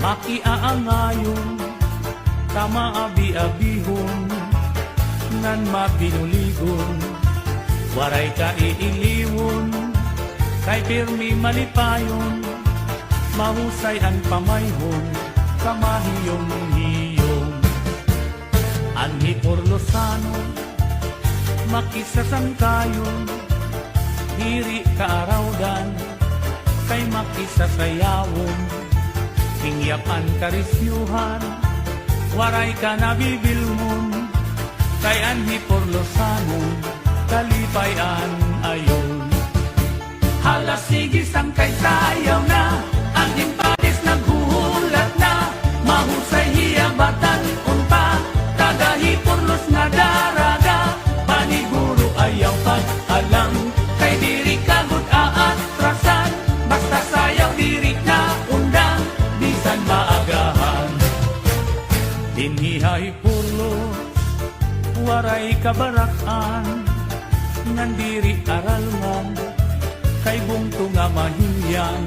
makiaangayon, kamaabi-abihon, nan mapinuligon, waray ka iiliwon, kay pirmi malipayon, mahusay ang pamayhon, kamahiyong-hiyong. Anhi Porlosano, makisasangkayon, diri kaarawdan, kay makisasayawon, hingyapan karisyuhan, waray ka nabibilmon, kay Anhi Porlosano, kalipayan ayon. Hala sige sangkay sayaw na, ang impadis naghuhulat na, mahusay hiyabatan unpa, tagahi Porlos nga daraga, paniguro ayaw pag-alang, kay diri kagud aatrasan, basta sayaw diri na undang, bisan maagahan. Dinhihay Porlos, waray kabarakan, nandiri aralman, kay bungto nga mahiyang,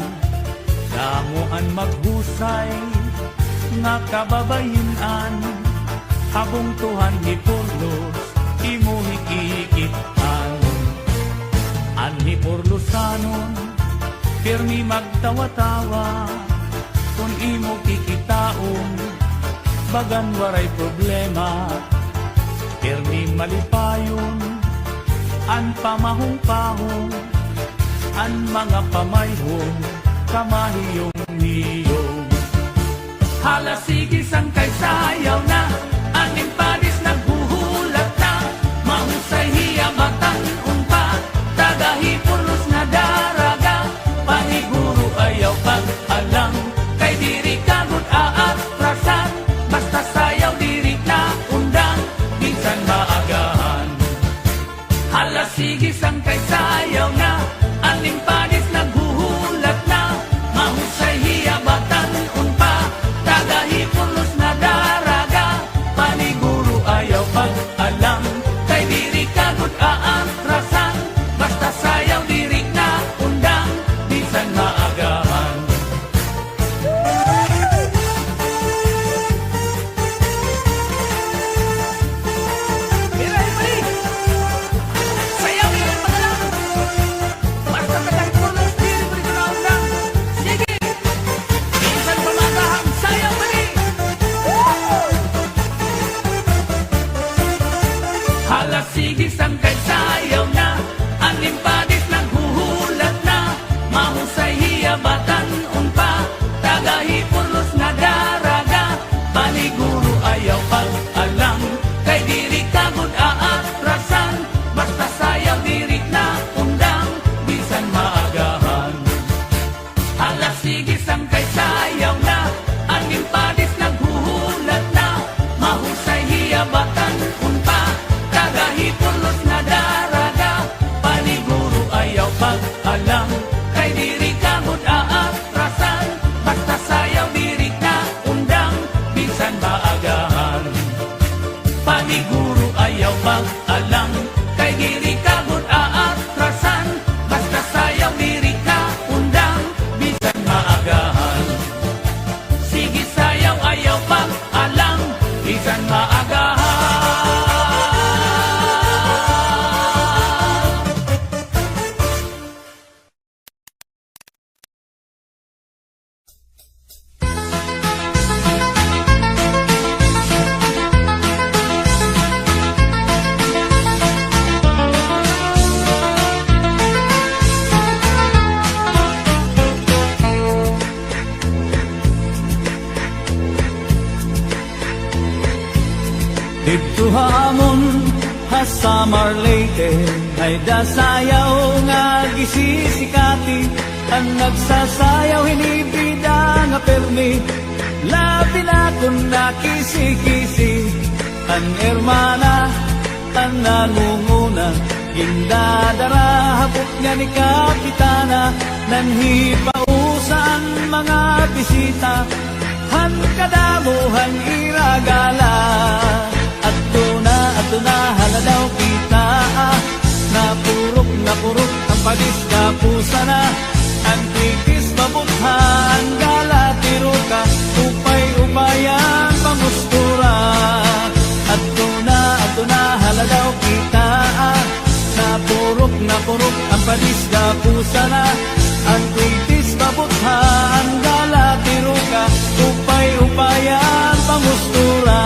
damuan maghusay, nga kababayinan, habungtuhan ni Porlos, imo hikikitan. Anhi Porlosanon, pirmi magtawa-tawa, kung imo kikitaon, bagan waray problema, pirmi malipayon, an pamahong-pahong, an mga pamayhong, kamahiyong-hiyong. Hala sige sangkay sayaw na, ang impadis naghuhulat na, mahusay hiyabatan unpa, tagahi Porlos nga daraga, paniguro ayaw pag-alang, kay diri kagud aatrasan, basta sayaw diri na undang, minsan maagahan. Hala sige sangkay sayaw na, ang impadis naghuhulat na, mahusay hiyabatan unpa, tagahi Porlos nga daraga, paniguro ayaw pag-alam, kay diri kagud aatrasan, basta sayaw diri na undang, bisan maagahan. Hala sige sangkay sayaw na, ang impadis naghuhulat na, mahusay hiyabatan unpa, tagahi Porlos nga daraga, paniguro ayaw pag-alang, kay diri kagud aatrasan, basta sayaw diri na undang, bisan maagahan. Hala sige sangkay sayaw na, ang impadis naghuhulat na, mahusay hiyabatan unpa, tagahi Porlos nga daraga, paniguro ayaw pag-alam, kay diri kagud aatrasan, basta sayaw diri na undang, bisan maagahan. Paniguro ayaw pag-alam, kay diri kagud aatrasan, basta sayaw diri na undang, bisan maagahan. Sige sayaw ayaw pag-alam, bisan maagahan. Dito hamon ha Samar Leyte, ay dasayaw nga gisisikati, ang nagsasayaw hinibida nga permi, labi na kung nakisi-kisi, ang hermana, ang nangunguna, gindadara hapot nga ni Kapitana, nanhipausan mga bisita, han kadamuhan iragala. At na haladaw kita, napurok ang pagis ka pusa na, ang tikis mabukha ang gala tiruka. palisda pusa na ang kritis mabutha ang gala tiruka upay-upayan pamustura.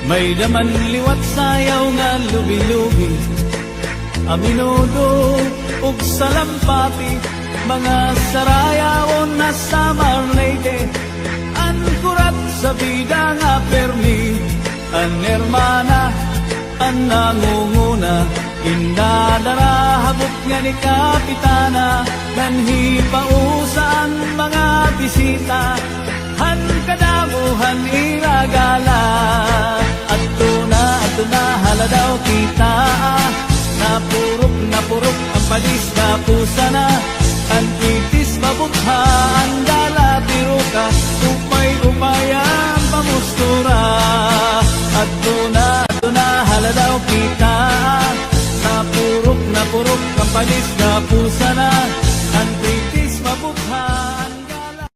May daman liwat sayaw nga lubi-lubi, aminudo ug salampati, mga sarayawon na Samar Leyte, an kurat sa bida nga permi, an hermana, an nangunguna, indadara habot nga ni Kapitana, nanhi pausan mga bisita, han kadamuhan iragala. At na haladaw kita, napurok ang palis na pusa na, ang kritis mabukha ang gala tiruka, upay-upayan pamustura. At na haladaw kita, napurok ang palis na pusa na, ang kritis mabukha ang gala.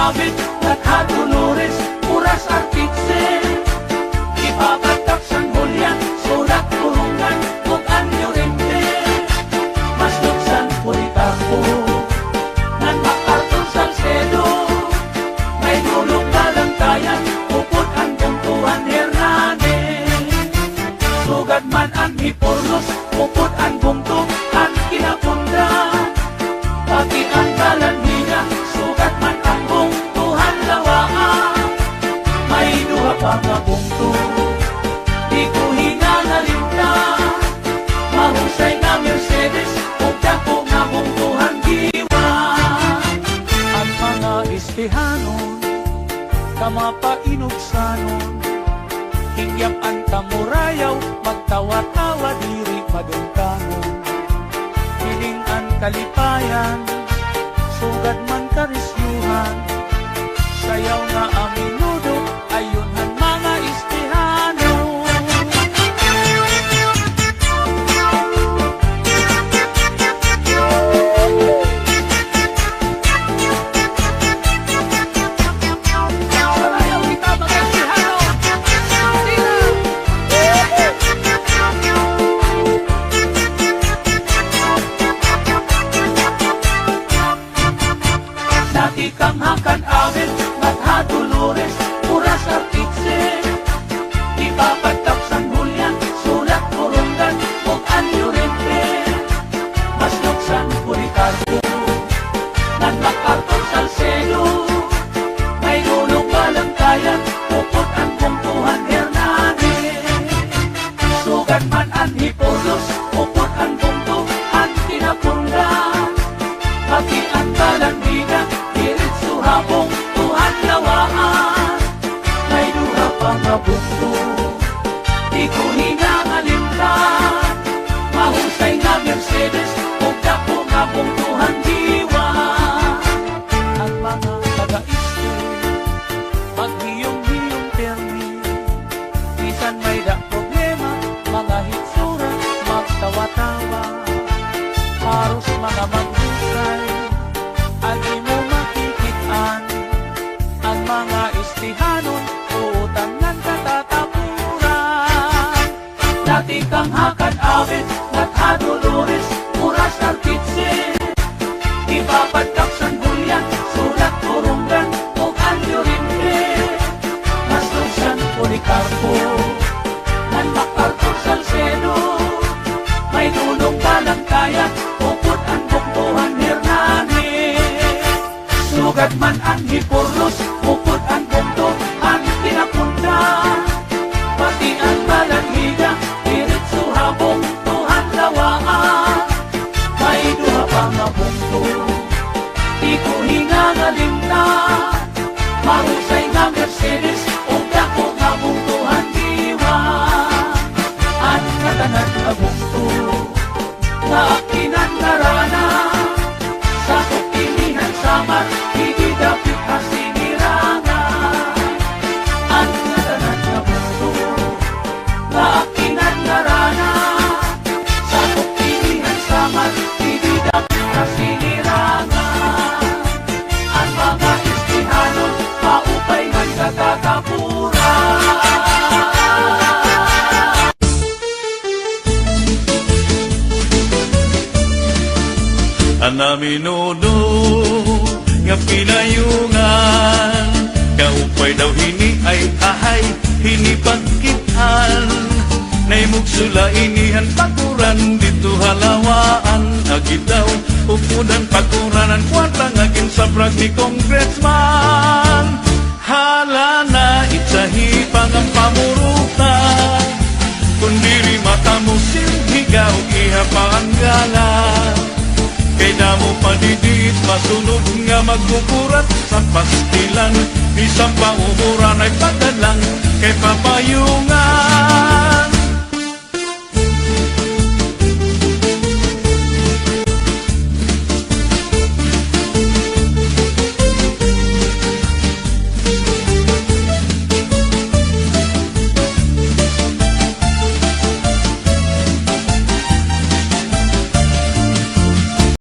awit, Latha Dolores, Puras Artitse, ipapatak sang hulyan, sulat kurungan, ug anyo rente, Maslog San Policarpo, nan MacArthur Salcedo, may dulong balantayan, upod ang Bungtuhan Hernandez, sugad man ang Hiporlos, upod ang Bungtuhan Kinapunda, pati ang Balanhiga, sugat man ang Bungtuhan Lawaan, may duha pa nga bungto, di ko hinangalinta, mahusay nga Mercedes, ug dako nga Bungtuhan Diwa. Ang mga istihanon, kamapainugsanon, hingyam ang tamurayaw, magtawa-tawa diri madungkangon. Hiling ang kalipayan, sugad man karisyuhan, sayaw nga aminudo, ayunhan mga istihanon. Sarayaw kita mga istihano, Dati kang hakan awit, Latha Dolores, Puras Artitse, ipapatak sang hulyan, sulat kurungan, ug anyo rente, Maslog San Policarpo, nan MacArthur Salcedo, may dulong balantayan, upod ang Bungtuhan Hernandez, sugad man ang Hiporlos, upod ang Bungtuhan Kinapunda, pati ang Balanhiga, diretso habong Tuhan Lawaan, may duha pa nga bungto, di ko hinangalimtan, mahusay nga Mercedes, ug dako nga Bungtuhan Diwa. Ang mga taga-iste, maghiyong-hiyong permi, bisan may da problema, mga hitsura, magtawa-tawa, haros mga maghusay, agi mo makikitaan, ang mga istihanon, utang ng katatapuran. Dati kang hakan awit, Latha Dolores, Puras Artitse, ipapatak sang hulyan, sulat kurungan, ug anyo rente, Maslog San Policarpo, nan MacArthur Salcedo, may dulong balantayan, upod ang Bungtuhan Hernandez, sugad man ang Hiporlos, upod ang Bungtuhan Kinapunda, pati ang Balanhiga, diretso habong Tuhan Lawaan, may duha pa nga bungto, di ko hinangalimtan, mahusay nga Mercedes, ug dako nga Bungtuhan Diwa. Ang katanan nga bungto, nga akinan narana, sa kupilihan samar, hindi dapit kasinirangan. Ang katanan nga bungto, nga akinan narana, sa kupilihan samar, hindi dapit kasinirangan. Ang mga istihanon, paupay ng katatapuran. Anaminudo nga pinayungan, kaupay daw hini ay ahay, hini pagkitan, naimugsula inihan pakuran, dito halawaan, agi daw upudan pakuranan, kwarta ngagin sa brag ni congressman. Hala na itsahi pangang pamurutan, kundiri mata mo silhigaw iha paanggalan. Kay damo padidit, masunod nga magkukurat sa pastilan, isang paumuran ay padalang kay papayungan.